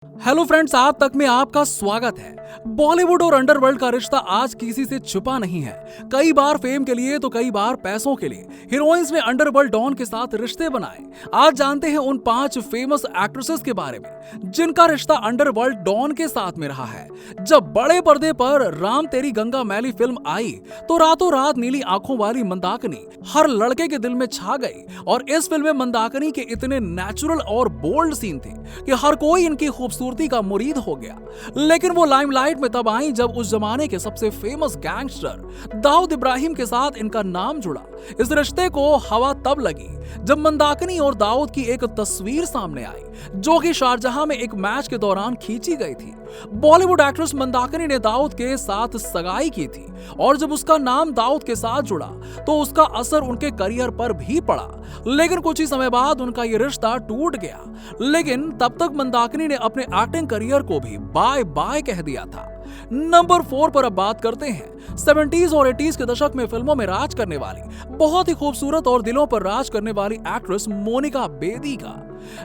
Hello friends, आप तक में आपका स्वागत है। बॉलीवुड और अंडरवर्ल्ड का रिश्ता आज किसी से छुपा नहीं है। कई बार फेम के लिए तो कई बार पैसों के लिए हीरोइंस ने अंडरवर्ल्ड डॉन के साथ रिश्ते बनाए। आज जानते हैं उन 5 फेमस एक्ट्रेसेस के बारे में जिनका रिश्ता अंडरवर्ल्ड डॉन के साथ में रहा है। जब बड़े पर्दे पर राम तेरी गंगा मैली फिल्म आई तो रातों रात नीली आंखों वाली मंदाकिनी हर लड़के के दिल में छा गई। और इस फिल्म में मंदाकिनी के इतने नेचुरल और बोल्ड सीन थे कि हर कोई इनकी खूबसूरती का मुरीद हो गया। लेकिन वो लाइमलाइट में तब आई जब उस जमाने के सबसे फेमस गैंगस्टर दाऊद इब्राहिम के साथ इनका नाम जुड़ा। इस रिश्ते को हवा तब लगी जब मंदाकिनी और दाऊद की एक तस्वीर सामने आई जो कि शारजहां में एक मैच के दौरान खींची गई थी। बॉलीवुड एक्ट्रेस मंदाकिनी ने दाऊद के साथ सगाई की थी और जब उसका नाम दाऊद के साथ जुड़ा तो उसका असर उनके करियर पर भी पड़ा। लेकिन कुछ ही समय बाद उनका ये रिश्ता टूट गया। लेकिन तब तक मंदाकिनी ने अपने एक्टिंग करियर को भी बाय बाय कह दिया था। नंबर 4 पर अब बात करते हैं 70s और 80s के दशक में फिल्मों में राज करने वाली बहुत ही खूबसूरत और दिलों पर राज करने वाली एक्ट्रेस मोनिका बेदी का।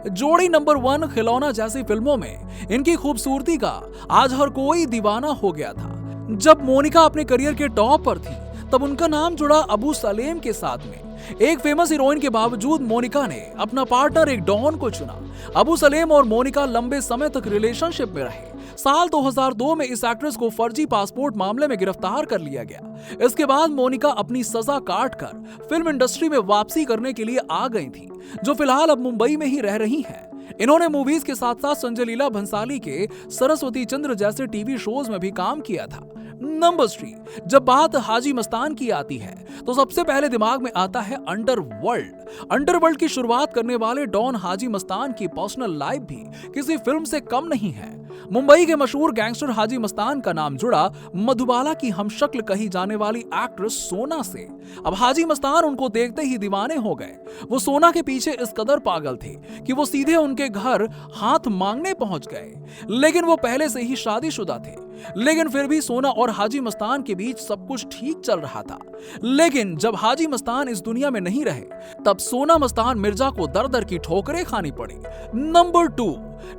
जोड़ी नंबर 1 खिलौना जैसी फिल्मों में इनकी खूबसूरती का आज हर कोई दीवाना हो गया था। जब मोनिका अपने करियर के टॉप पर थी तब उनका नाम जुड़ा अबू सलेम के साथ में। एक फेमस हीरोइन के बावजूद मोनिका ने अपना पार्टनर एक डॉन को चुना। अबू सलेम और मोनिका लंबे समय तक रिलेशनशिप में रहे। साल 2002 में इस एक्ट्रेस को फर्जी पासपोर्ट मामले में गिरफ्तार कर लिया गया। इसके बाद मोनिका अपनी सजा काट कर फिल्म इंडस्ट्री में वापसी करने के लिए आ गई थी, जो फिलहाल अब मुंबई में ही रह रही हैं। इन्होंने मूवीज के साथ साथ संजय लीला भंसाली के सरस्वती चंद्र जैसे टीवी शोज में भी काम किया था। नंबर 3, जब बात हाजी मस्तान की आती है तो सबसे पहले दिमाग में आता है अंडरवर्ल्ड। अंडरवर्ल्ड की शुरुआत करने वाले डॉन हाजी मस्तान की पर्सनल लाइफ भी किसी फिल्म से कम नहीं है। मुंबई के मशहूर गैंगस्टर हाजी मस्तान का नाम जुड़ा मधुबाला की हमशक्ल कही जाने वाली एक्ट्रेस सोना से। अब हाजी मस्तान उनको देखते ही दीवाने हो गए। वो सोना के पीछे इस कदर पागल थे कि वो सीधे उनके घर हाथ मांगने पहुंच गए। लेकिन वो पहले से ही शादीशुदा थे। लेकिन फिर भी सोना और हाजी मस्तान के बीच सब कुछ ठीक चल रहा था। लेकिन जब हाजी मस्तान इस दुनिया में नहीं रहे तब सोना मस्तान मिर्जा को दर दर की ठोकरें खानी पड़ी। नंबर 2,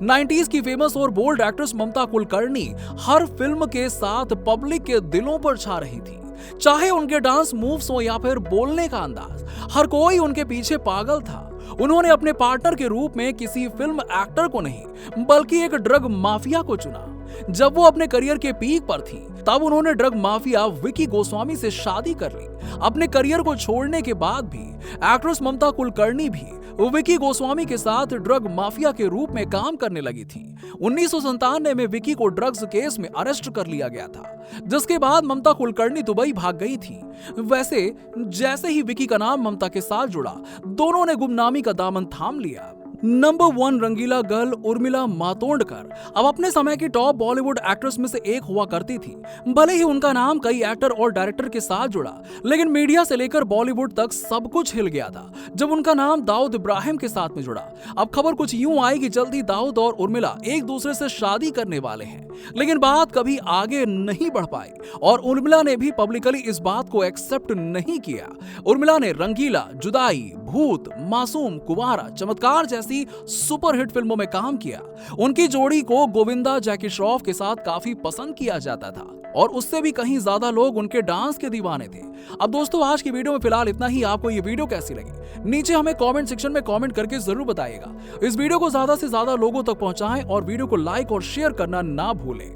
90s की फेमस और बोल्ड एक्ट्रेस ममता कुलकर्णी हर फिल्म के साथ पब्लिक के दिलों पर छा रही थी। चाहे उनके डांस मूव्स हो या फिर बोलने का अंदाज, हर कोई उनके पीछे पागल था। उन्होंने अपने पार्टनर के रूप में किसी फिल्म एक्टर को नहीं बल्कि एक ड्रग माफिया को चुना। जब वो अपने करियर के पीक पर थी तब उन्होंने ड्रग माफिया विकी गोस्वामी से शादी कर ली। अपने करियर को छोड़ने के बाद भी एक्ट्रेस ममता कुलकर्णी भी विकी गोस्वामी के साथ ड्रग माफिया के रूप में काम करने लगी थी। 1997 में विकी को ड्रग्स केस में अरेस्ट कर लिया गया था, जिसके बाद ममता कुलकर्णी दुबई भाग गई थी। वैसे जैसे ही विकी का नाम ममता के साथ जुड़ा, दोनों ने गुमनामी का दामन थाम लिया। नंबर 1 रंगीला गर्ल उर्मिला मातोंडकर अब अपने समय की टॉप बॉलीवुड एक्ट्रेस में से एक हुआ करती थी। भले ही उनका नाम कई एक्टर और डायरेक्टर के साथ जुड़ा, लेकिन मीडिया से लेकर बॉलीवुड तक सब कुछ हिल गया था जब उनका नाम दाऊद इब्राहिम के साथ में जुड़ा। अब खबर कुछ यूं आई कि जल्दी दाऊद और उर्मिला एक दूसरे से शादी करने वाले हैं, लेकिन बात कभी आगे नहीं बढ़ पाई और उर्मिला ने भी पब्लिकली इस बात को एक्सेप्ट नहीं किया। उर्मिला ने रंगीला, जुदाई, भूत, मासूम, कुवारा, चमत्कार जैसी सुपरहिट फिल्मों में काम किया। उनकी जोड़ी को गोविंदा जैकी श्रॉफ के साथ काफी पसंद किया जाता था और उससे भी कहीं ज्यादा लोग उनके डांस के दीवाने थे। अब दोस्तों, आज की वीडियो में फिलहाल इतना ही। आपको ये वीडियो कैसी लगी नीचे हमें कमेंट सेक्शन में कमेंट करके जरूर बताइएगा। इस वीडियो को ज्यादा से ज्यादा लोगों तक पहुंचाएं और वीडियो को लाइक और शेयर करना ना भूलें।